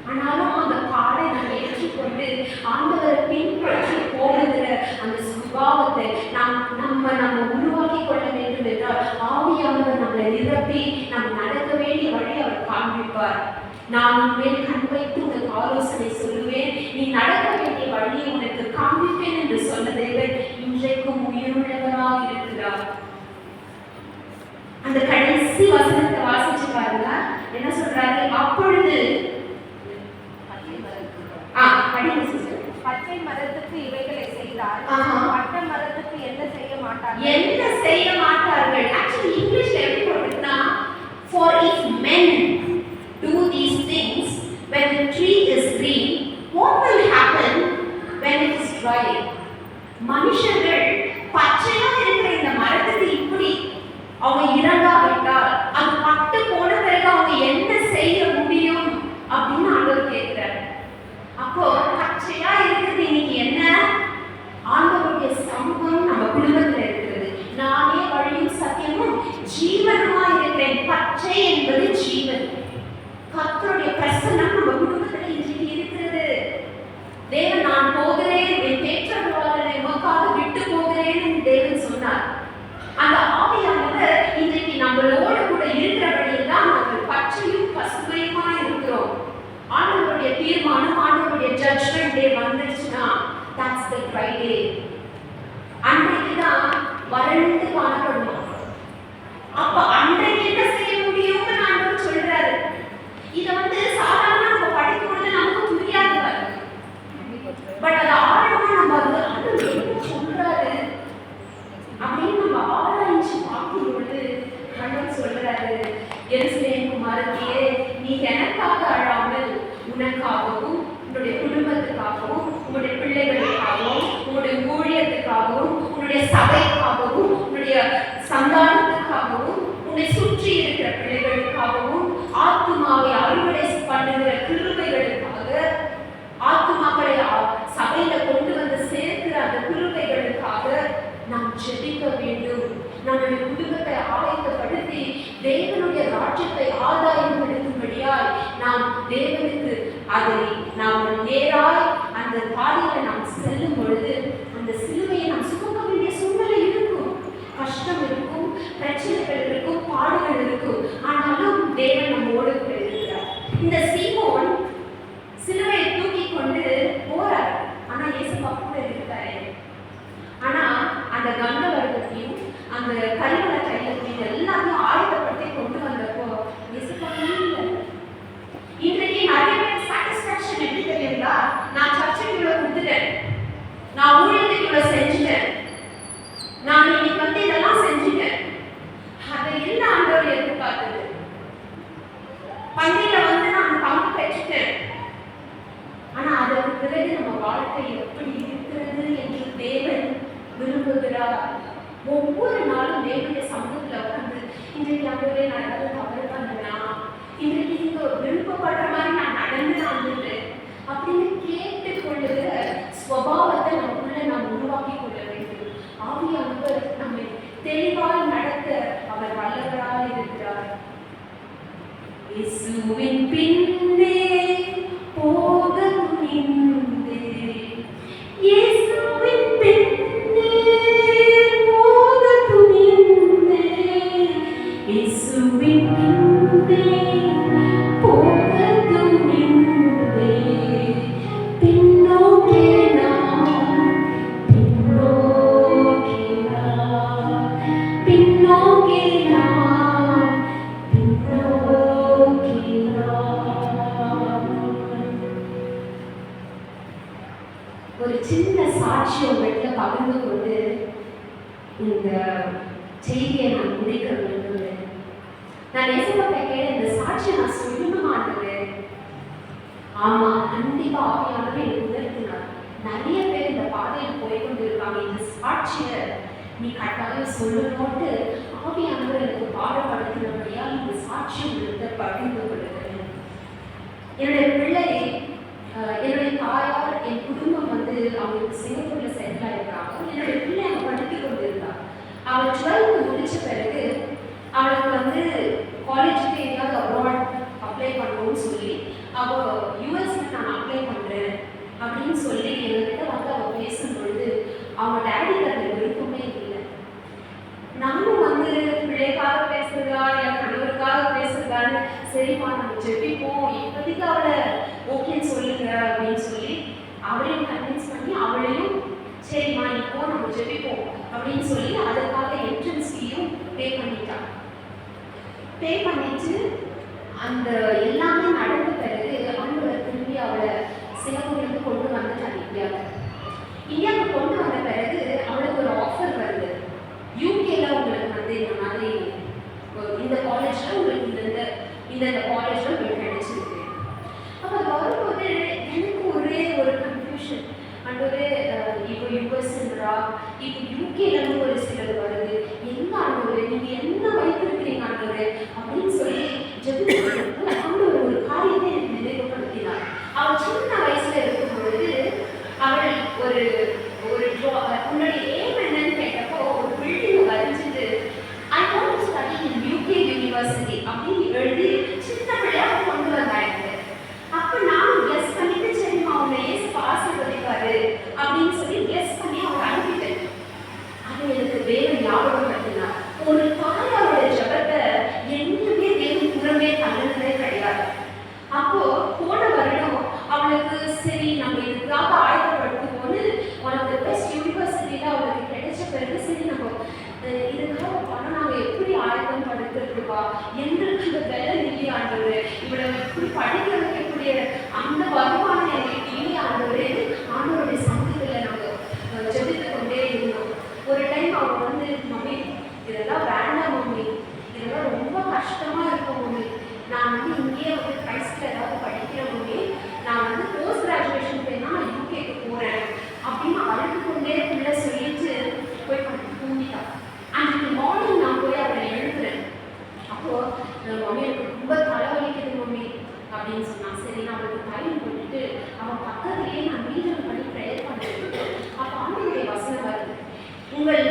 ஆனாலும் அந்த பாதை நம்ம ஏற்றுக்கொண்டு ஆண்டவரை பின்பற்றி போகிற அந்த சுபாவத்தை நம்ம உருவாக்கி கொள்ள வேண்டும் என்றால் ஆவியானவர் நம்மளை நிரப்பி நம்ம நடக்க வேண்டிய வழி அவர் காண்பிப்பார். நான் உன்மேல் கண் வைத்து உனக்கு ஆலோசனை சொல்லுவேன், நீ நடக்க வேண்டிய வழியை உனக்கு காண்பிப்பேன் என்று சொன்ன தேவன் இன்றைக்கும் உயிருள்ளவராக இருக்கிறார். அந்த கடைசி வசனத்தை வாசிச்சு பாருங்க. என்ன சொல்றாரு? அப்பொழுது பச்சை மரத்துக்கு இவைகளை செய்தால் பட்ட மரத்துக்கு என்ன செய்ய மாட்டார்கள்? என்ன செய்ய மாட்டார்கள்? ஆக்சுவலி இங்கிலீஷ்ல எப்படி போட்டுருக்குன்னா, for if men do these things when the tree is green, what will happen when it is dry? மனுஷர்கள் பச்சையா இருக்கிற இந்த மரத்துக்கு இப்படி அவங்க இறங்காவிட்டால் அது பட்டு போன பிறகு அவங்க என்ன செய்ய முடியும் அப்படின்னு ஆண்டவர் கேட்கிறார். அப்போ பச்சையா இருக்கிறது இன்னைக்கு என்ன? ஆண்டவருடைய சமூகம் நம்ம குடும்பத்தில் இருக்கிறது. நானே வழியும் சத்தியமும் ஜீவனுமா இருக்கிறேன். பச்சை என்பது ஜீவன். கர்த்தருடைய பிரசன்னம் நம்ம குடும்பத்தில் இன்றைக்கு இருக்கிறது. தேவன் நான் போகிறேன், என் தேற்றவாளனை உமக்காக விட்டு போகிறேன் என்று தேவன் சொன்னார். அந்த ஆவியானவர் இன்றைக்கு நம்மளோடு கூட இருக்கிறபடியில் தான் நாங்கள் பச்சையும் பசுமையுமா இருக்கிறோம். ஆண்டவருடைய தீர்மானம், ஆண்டவருடைய ஜட்ஜ்மெண்ட் டே வந்துருச்சுன்னா that's the Friday. அன்றைக்கு தான் வறண்டு காணப்படும். அப்ப அன்றைக்கு என்ன செய்ய முடியும்னு ஆண்டவர் சொல்றாரு. இதை சாதாரண நம்ம படிக்கும் பொழுது நமக்கு புரியாது. பட் அது ஆழமா நம்ம ஆண்டவர் என்ன சொல்றாரு அப்படின்னு நம்ம ஆராய்ச்சி பார்க்கும் பொழுது ஆண்டவர் சொல்றாரு, எருசலேம் குமாரத்தியே, நீ எனக்காக அழாமல் உனக்காகவும் உன்னுடைய குடும்பத்துக்காகவும் உன்னுடைய பிள்ளைகளுக்காகவும் உன்னுடைய ஊழியத்துக்காகவும் உன்னுடைய சபைக்காகவும் உன்னுடைய சந்தானத்துக்காகவும் உன்னை சுற்றி இருக்கிற பிள்ளைகளுக்காகவும் ஆத்துமாவை அறுவடை பண்ணுகிற கிருபைகளுக்காக, ஆத்துமாக்களை சபையில கொண்டு வந்து சேர்க்கிற அந்த கிருபைகளுக்காக நாம் ஜெபிக்க வேண்டும். நம்முடைய குடும்பத்தை ஆயத்தப்படுத்தி தேவனுடைய ராஜ்யத்தை ஆதாயப்படுத்தும்படியாய் நாம் தேவனுக்கு அதை நாம் நேராய் அந்த பாதையில நாம் செல்லும் பொழுது அந்த சிலுவையை நாம் சுமக்க வேண்டிய சூழ்நிலை இருக்கும். கஷ்டம் இருக்கும், பிரச்சனைகள் இருக்கும், பாடுகள் இருக்கும். ஆனாலும் தேவன் நம்மோடு கூட இருக்கிறார். இந்த சீமோன் சிலுவையை தூக்கி கொண்டு போறார். ஆனா இயேசு பக்கத்துல பிறகு நம்ம வாழ்க்கை எப்படி இருக்கிறது என்று தேவன் விரும்புகிறார். ஒவ்வொரு நாளும் தேவனுடைய சமூகத்துல உட்கார்ந்து இன்றைக்கு ஆண்டவரே நான் ஏதாவது தவறு பண்ணனா, இன்றைக்கு நீங்க விருப்பப்படுற மாதிரி நான் நடந்து அப்படின்னு கேட்டுக்கொள்ளுகிற ஸ்வபாவத்தை நமக்குள்ள நாம் உருவாக்கி கொள்ள வேண்டும். ஆவியானவர் நம்மை தெளிவாய் நடத்த அவர் வல்லவராக இருக்கிறார். இயேசுவின் பின்னே போக துணிந்தே, இயேசுவின் பின்னே போக துணிந்தே, இயேசுவின் பின்னே போக துணிந்தே, பின்னோக்கே நான், பின்னோக்கே நான், பின்னோக்கே நான், பின்னோக்கே நான். ஒரு சின்ன சாட்சி உங்கள்கிட்ட பகிர்ந்து கொண்டு இந்த செய்தியை நான் முடிக்க விரும்புகிறேன். நான் ஏசப்பாட்ட கேட்ட இந்த சாட்சியை நான் சொல்லணும் ஆண்டவரே. ஆமா, கண்டிப்பா ஆவியானவர் எனக்கு உணர்த்தினார். நிறைய பேர் இந்த பாதையில் போய்கொண்டு இருக்காங்க, இந்த சாட்சியை நீ கட்டாயம் சொல்லணும்ட்டு ஆவியானவர் எனக்கு பாடப்படுத்தினபடியால் இந்த சாட்சி உங்களுக்கு பகிர்ந்து கொள்கிறேன். என்னுடைய பிள்ளை, என்னுடைய தாயார், என் குடும்பம் வந்து அவங்களுக்கு சிங்கப்பூர்ல செட்டில் ஆயிருக்காங்க. என்னுடைய பிள்ளை அவங்க படித்துக் கொண்டிருந்தாள். அவள் 12th முடிச்ச பிறகு அவளுக்கு வந்து காலேஜுக்கு எங்கேயாவது அப்ராட் அப்ளை பண்ணணும்னு சொல்லி அவள் யூஎஸ்ல நான் அப்ளை பண்ணுறேன் அப்படின்னு சொல்லி எங்ககிட்ட வந்து அவள் பேசும்பொழுது அவங்க டேடிக்கு அந்த விருப்பமே இல்லை. நானும் வந்து பிள்ளைக்காக பேசுறதா இல்லை கணவருக்காக பேசுறதான்னு சரிம்மா நம்ம ஜெபிப்போம், இப்போதைக்கு அவளை ஓகேன்னு சொல்லுங்க அப்படின்னு சொல்லி அவளையும் கன்வின்ஸ் பண்ணி அவளையும் சரிம்மா இப்போ நம்ம ஜெபிப்போம் அப்படின்னு சொல்லி அதற்காக என்ட்ரன்ஸ் ஃபீயும் பே பண்ணிட்டான். பே பண்ணிட்டு அந்த எல்லாமே நடந்த பிறகு ஆண்டவர் திரும்பி அவளை சிங்கப்பூர்லேருந்து கொண்டு வந்துட்டாங்க இந்தியாவுக்கு கொண்டு வந்த பிறகு அவளுக்கு ஒரு ஆஃபர் வருது. யூகேல உங்களுக்கு வந்து இந்த மாதிரி இந்த காலேஜ்ல உங்களுக்கு இந்த காலேஜ்ல உங்களுக்கு கிடைச்சிருக்கு. அப்போ அது வரும்போது எனக்கு ஒரே ஒரு கன்ஃபியூஷன். ஆண்டவரே இப்போ யூஎஸ்ன்றா, இப்போ யூகேலேருந்து ஒரு சிலர் வருது, எங்க ஆண்டவரே நீங்க என்ன வைத்திருக்கிறீங்க ஆண்டவரே அப்படின்னு சொல்லி ஜெபித்து ஆண்டவர் ஒரு காரியத்தை எனக்கு நினைவுபடுத்தினார். அவள் சின்ன வயசுல இருக்கும் பொழுது அவள் ஒரு உன்னுடைய ஏம் என்னன்னு கேட்டப்போ ஒரு பில்டிங் வரைஞ்சிட்டு I want to study in UK university அப்படின்னு எழுதி சின்ன பிள்ளையாக கொண்டு வந்தாங்க. அப்போ நான் கெஸ் பண்ணிட்டு சரிம்மா அவனை ஏசு ஆசீர்வதிப்பாரு அப்படின்னு சொல்லி கெஸ் பண்ணி அவளை அனுப்பிட்டேன். அது எனக்கு தேவன் ஞாபகப்படுத்தினார். ஒரு தாயோட ஜபத்தை என்னமே தேவன் புறமே தள்ளுனதே கிடையாது. அப்போ போன வருடம் அவளுக்கு சரி நம்ம இதுக்காக ஆயத்தப்படுத்துவோன்னு உனக்கு பெஸ்ட் யூனிவர்சிட்டியில் அவளுக்கு கிடைச்ச பிறகு சரி நம்ம இதுக்காக பணம் நாங்கள் எப்படி ஆயத்தம் படுத்துறதுப்பா, எங்களுக்கு இந்த வேலை இல்லையா ஆண்டவர், இவளை இப்படி படிக்க வைக்கக்கூடிய அந்த வருமானம் எங்களுக்கு இல்லையா ஆண்டவர், ஆண்டவருடைய சமூகத்தில் நாங்கள் ஜெபித்து கொண்டே இருந்தோம். ஒரு டைம் அவங்க வந்து மம்மி இதெல்லாம் வேண்டாம் மம்மி, இதெல்லாம் ரொம்ப கஷ்டமா இருக்கும் மம்மி, நான் வந்து இங்கேயே வந்து கிரைஸ்டில் ஏதாவது படிக்கிறேன் மம்மி, நான் வந்து போஸ்ட் கிராஜுவேஷன் போய்னா நான் யூகேக்கு போகிறேன் அப்படின்னு அழுது கொண்டே பிள்ளை சொல்லிட்டு போய் தூங்கிட்டான். அன்றைக்கு மார்னிங் நான் போய் அவரை எழுதுறேன். அப்போது மம்மி எனக்கு ரொம்ப தலைவலிக்குது மம்மி அப்படின்னு சொன்னான். சரி நான் அவளுக்கு டைம் போட்டுட்டு அவன் பக்கத்துலேயே நான் வீட்டில் பண்ணி ப்ரேயர் பண்ணுறேன். அப்போ ஆண்டவருடைய வசனம் வருது, உங்கள்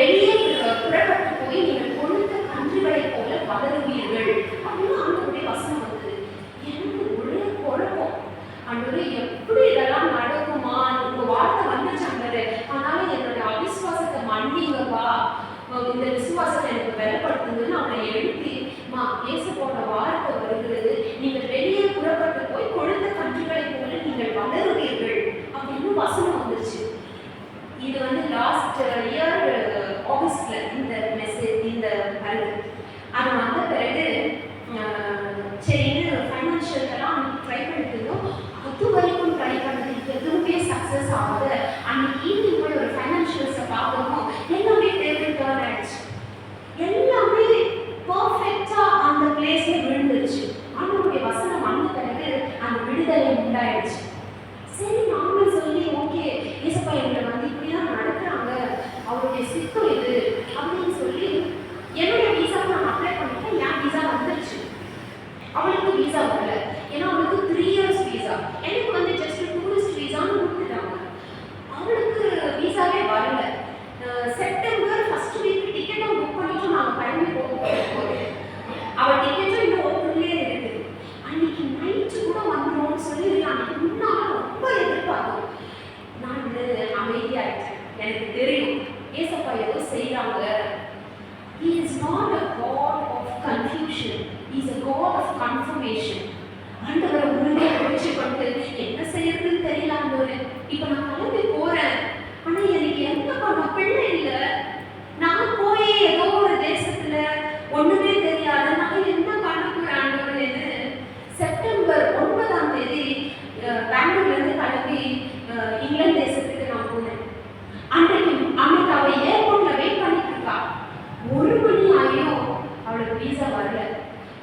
வெளியே புறப்பட்டு போய் நீங்கள் கொழுத்த கன்றுகளை போல வளருவீர்கள் அப்படின்னு ஆண்டவருடைய வசனம் வந்தது. எனக்கு ஒரே குழப்பம். ஆண்டவரே எப்படி இதெல்லாம் நடக்குமா, உங்க வார்த்தை வந்துச்சாங்க, ஆனாலும் என்னுடைய அவிசுவாசத்தை மன்னிங்கப்பா, இந்த விசுவாசத்தை எனக்கு பலப்படுத்துங்கன்னு அவனை எழுப்பி இயேசுவோட வார்த்தை வருகிறது, நீங்கள் வெளியே புறப்பட்டு போய் கொழுத்த கன்றுகளை போல நீங்கள் வளருவீர்கள் அப்படின்னு வசனம் வந்துருச்சு. இது வந்து லாஸ்ட் இயர் ஆகஸ்ட்ல இந்த மெசேஜ் இந்த வருது. அது வந்த பிறகு சரின்னு ஃபைனான்ஷியல்லாம் ட்ரை பண்ணிட்டு அது வரைக்கும் ட்ரை பண்ணது எதுவுமே சக்ஸஸ் ஆகுது. அன்னைக்கு ஈவினிங் போய் ஒரு ஃபைனான்ஷியல்ஸை பார்க்கணும், எல்லாமே டேபிள் டர்ன் ஆயிடுச்சு, எல்லாமே பர்ஃபெக்டா அந்த பிளேஸ்ல விழுந்துருச்சு. ஆண்டவருடைய வசனம் வந்த பிறகு அந்த விடுதலை உண்டாயிடுச்சு.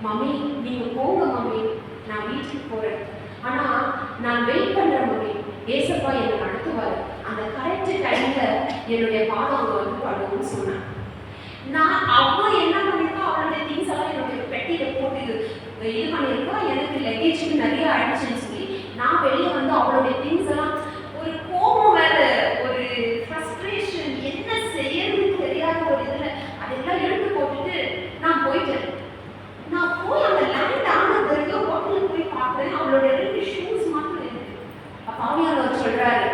மம்மி நீங்க போங்க மம்மி, நான் வீட்டுக்கு போறேன், ஆனா நான் வெயிட் பண்றேன் மம்மி, ஏசப்பா என்னை நடத்துவாரு, அந்த கரெக்ட் டைம்ல என்னுடைய பாதம் அங்க வந்து படும்னு சொன்னேன். நான் அவ என்ன பண்ணிருக்கா, அவளுடைய திங்ஸ் எல்லாம் என்னுடைய பெட்டியில போட்டு இது பண்ணிருக்கா. எனக்கு லக்கேஜுக்கு நிறைய ஆயிடுச்சுன்னு சொல்லி நான் வெளியே வந்து அவளுடைய திங்ஸ் எல்லாம், ஒரு கோபம் வேற, ஒரு ஃப்ரஸ்ட்ரேஷன், என்ன செய்யறதுன்னு தெரியாத ஒரு இதுல அதெல்லாம் எடுத்து போட்டுட்டு நான் போயிட்டேன். நான் போய் அந்த லேண்ட் ஆன பிறகு ஹோட்டலுக்கு போய் பார்க்குறேன், அவளோட 2 ஷூஸ் மட்டும் இருக்கு. அப்ப ஆவியானவர் சொல்றாரு,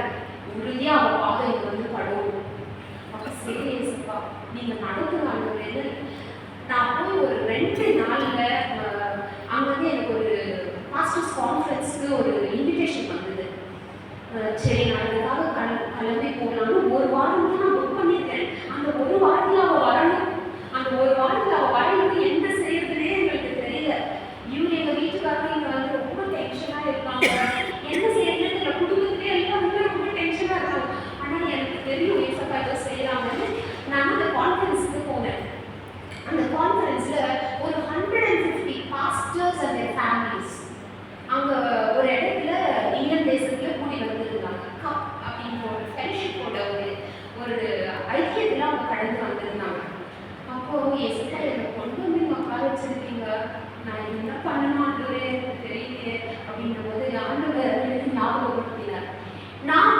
உறுதியா அவ பாதம் இங்க வந்து படும். அப்ப சரி ஏசப்பா நீங்க நடத்துவாங்க. நான் போய் ஒரு 2 நாள்ல அங்க வந்து எனக்கு ஒரு பாஸ்டர்ஸ் கான்ஃபரன்ஸ்க்கு ஒரு இன்விடேஷன் வந்தது. சரி நான் அதுக்காக கிளம்பி போகலான்னு ஒரு வாரம் தான் நான் புக் பண்ணியிருக்கேன். அந்த ஒரு வாரத்தில் அவள் வரணும். அந்த ஒரு வாரத்தில் அவள் வரணும்னு என்ன செய்யறதுனே எங்களுக்கு தெரியல. இவங்க எங்கள் வீட்டுக்காரங்க இங்கே வந்து ரொம்ப டென்ஷனாக இருக்காங்க. என்ன செய்யறதுன்னு தெரியல. குடும்பத்திலே எல்லாருமே ரொம்ப டென்ஷனாக இருக்காங்க. ஆனால் எனக்கு தெரியும் ஏசப்பா ஏதோ செய்யறாங்கன்னு. நான் அந்த கான்ஃபரன்ஸுக்கு போனேன். அந்த கான்ஃபரன்ஸ்ல ஒரு 150 பாஸ்டர்ஸ் அண்ட் தேர் ஃபேமிலிஸ் அங்க ஒரு இடத்துல இங்கிலாந்து தேசத்துல கூடி வந்திருந்தாங்க. கப் அப்படின்ற ஒரு ஃபெலோஷிப்போட ஒரு ஐக்கியத்தில் அவங்க கடந்து வந்திருந்தாங்க. அப்போ ஏசப்பா எனக்கு கொண்டு வந்து உட்கார வச்சிருக்கீங்க, நான் என்ன பண்ணணும்ன்றதே எனக்கு தெரியலையே அப்படின்ற போது ஆண்டவர் எனக்கு ஞாபகப்படுத்தினார். நான்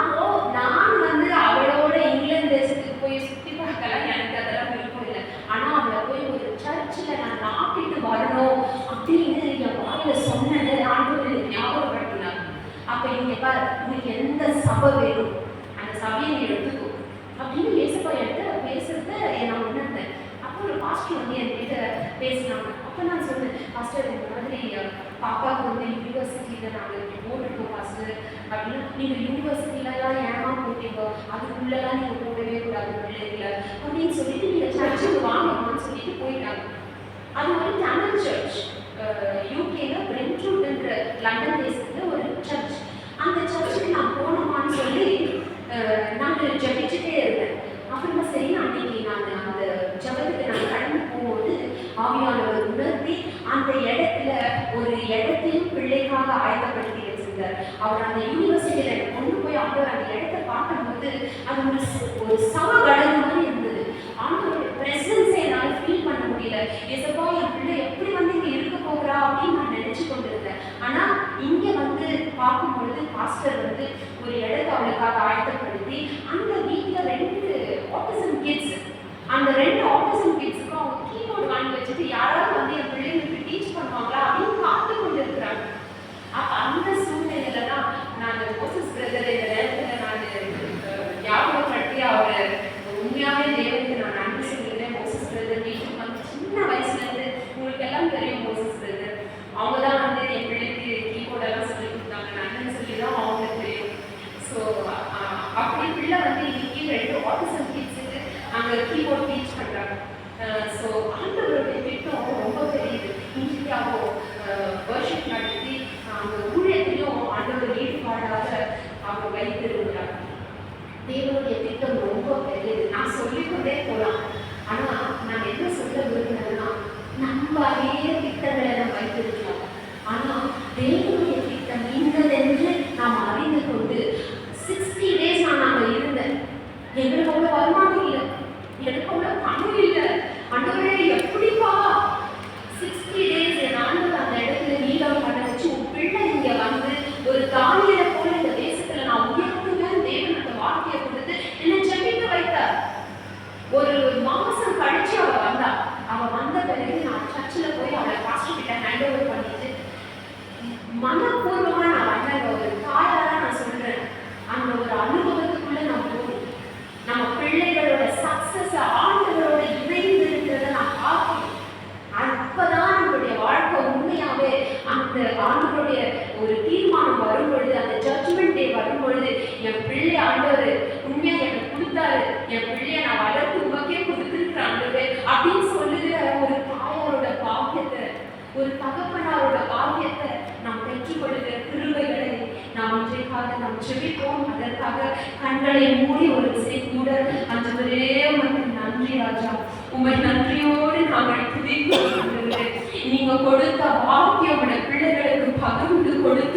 வந்து அவளோட இங்கிலாந்து தேசத்துக்கு போய் சுற்றி பார்க்கலாம், எனக்கு அதெல்லாம் விருப்பம் இல்லை. ஆனால் அவளை போய் ஒரு சர்ச்சில் நான் நாட்டிட்டு வரணும் அப்படின்னு என் வாயில சொன்னது ஆண்டவர் எனக்கு ஞாபகப்படுத்தினார். அப்போ இங்கே பார், உனக்கு எந்த சபை வேணும் அந்த சபையை நீ எடுத்துக்கோ அப்படின்னு ஏசப்பா எடுத்து பேசுறத நான் உணர்ந்தேன். அப்போ ஒரு பாஸ்டர் வந்து என்கிட்ட பேசினாங்க. அப்போ நான் சொன்னேன், பாஸ்டர் இந்த மாதிரி பாப்பாவுக்கு வந்து யூனிவர்சிட்டியில் நாங்கள் போட்டிருக்கோம் பாஸ்டர் அப்படின்னா, நீங்கள் யூனிவர்சிட்டியிலலாம் ஏமா போட்டீங்க, அதுக்குள்ளெல்லாம் நீங்கள் போடவே கூடாது பிள்ளைங்கள அப்படின்னு சொல்லிட்டு நீங்கள் சர்ச்சுக்கு வாங்கம்மான்னு சொல்லிட்டு போயிட்டாங்க. அது ஒரு தமிழ் சர்ச், யூகேல பிரென்ட்வுட்ன்ற லண்டன் தேசத்தில் ஒரு சர்ச். அந்த சர்ச்சுக்கு நான் போனோமான்னு சொல்லி நாங்கள் ஜபிச்சுட்டே இருந்தேன். அப்புறமா சரி அன்னைக்கு நான் அந்த ஜபத்துக்கு நான் கடந்து போகும்போது ஆவியானவர் உணர்த்தி அந்த இடத்துல ஒரு இடத்தையும் பிள்ளைக்காக ஆயத்தப்படுத்தி வச்சிருந்தார். அவர் அந்த யூனிவர்சிட்டியில கொண்டு போய் அவர் அந்த இடத்த பார்க்கும்போது அது ஒரு சமகடல் மாதிரி இருந்தது. ஆண்டவருடைய பிரசன்ஸை என்னால் ஃபீல் பண்ண முடியல. ஏசப்பா என் பிள்ளை எப்படி வந்து இங்கே இருக்க போகிறா அப்படின்னு நான் நினைச்சு கொண்டிருந்தேன். ஆனால் இங்கே வந்து பார்க்கும்பொழுது பாஸ்டர் வந்து ஒரு இடத்தை அவளுக்காக ஆயத்தப்படுத்தி அந்த வீட்டில் 2 ஆட்டிசம் கிட்ஸ், அந்த 2 ஆட்டிசம் கிட்ஸுக்கும் அவங்க கீபோர்டு வாங்கி வச்சுட்டு யாராவது வந்து என் பிள்ளைங்களுக்கு டீச் பண்ணுவாங்களா அப்படின்னு காத்து கொண்டு இருக்கிறாங்க. அப்போ அந்த சூழ்நிலையில தான் நான் மோசஸ் பிரதர் இந்த நேரத்தில் நான் ஞாபகப்படுத்தி அவரை உண்மையாகவே தேவனுக்கு நான் நன்றி சொல்லியிருந்தேன். மோசஸ் பிரதர் வீட்டுக்கு வந்து சின்ன வயசுலேருந்து உங்களுக்கு எல்லாம் தெரியும் மோசஸ் பிரதர், அவங்க தான் வந்து என் பிள்ளைக்கு கீபோர்டெல்லாம் சொல்லி கொடுத்தாங்க. நன்றி சொல்லி தான் அவங்களுக்கு தெரியும். ஸோ அப்படி பிள்ளை வந்து இன்னைக்கு 2 ஆட்டிசம் கிட்ஸுக்கு அங்கே கீபோர்ட் டீச் பண்ணுறாங்க. ஸோ ஆண்டவருடைய திட்டம் ரொம்ப பெரியது. இன்றைக்கு அவங்க வர்ஷிப் நடத்தி அவங்க ஊழியத்திலையும் ஆண்டவர் ஈடுபாடாக அவங்க வைத்திருக்கிறாங்க. தேவனுடைய திட்டம் ரொம்ப பெரியது. நான் சொல்லிக்கொண்டே போகலாம். ஆனால் நான் என்ன சொல்ல விரும்பினேன்னா, நம்ம அதே திட்டங்களை நம்ம வைத்திருக்கலாம். ஆனால் தேவனுடைய திட்டம் இன்னதென்று நாம் அறிந்து கொண்டு 60 டேஸ் நான் அங்கே இருந்தேன். எங்களுக்கு அவ்வளோ வருமானம் இல்லை, எனக்கு அவ்வளோ பணம் இல்லை. ஆண்டவரே எப்படிப்பா 60 டேஸ் என் ஆண்டவர் அந்த இடத்துல நீளம் பண்ண வச்சு உன் பிள்ளை இங்கே வந்து ஒரு தானியலை போல இந்த தேசத்தில் நான் உயர்த்துவேன் தேவன் அந்த வார்த்தையை கொடுத்து என்னை ஜெபிக்க வைத்தார். ஒரு மாசம் கழிச்சு அவள் வந்தா. அவள் வந்த பிறகு நான் சர்ச்சில் போய் அவளை பாஸ்டர் கிட்ட ஹேண்ட் ஓவர் பண்ணிட்டு மனப்பூர்வமாக நான் வந்தேன். ஒரு தாயாரா நான் சொல்றேன், அந்த ஒரு அனுபவத்துக்குள்ள நான் போகணும். நம்ம பிள்ளைகளோட சக்சஸ் ஆண்டவரோட இணைந்து இருக்கிறத நான் பார்க்கணும். அப்பதான் நம்மளுடைய வாழ்க்கை உண்மையாவே அந்த ஆண்டவருடைய ஒரு தீர்மானம் வரும்பொழுது, அந்த ஜட்ஜ்மெண்ட் டே வரும்பொழுது, என் பிள்ளை ஆண்டவர் உண்மையா எனக்கு கொடுத்தாரு, என் பிள்ளைய நான் வளர்த்து உமக்கே கொடுத்துருக்கிறேன் ஆண்டவரே அப்படின்னு சொல்லுகிற ஒரு தாயாரோட பாக்கியத்தை, ஒரு தகப்பனாரோட பாக்கியத்தை நாம் பெற்றுக்கொள்கிற கிருபைகளை நாம் இன்றைக்காக நாம் ஜெபிப்போம். அதற்காக கண்களை மூடி ஒரு விசை கூட ஆண்டவரே உமக்கு நன்றி ராஜா, உம்மை நன்றியோடு நாங்கள் துதிக்கிறோம். நீங்க கொடுத்த வாக்கியம் உடைய பிள்ளைகளுக்கு பகிர்ந்து கொடுக்க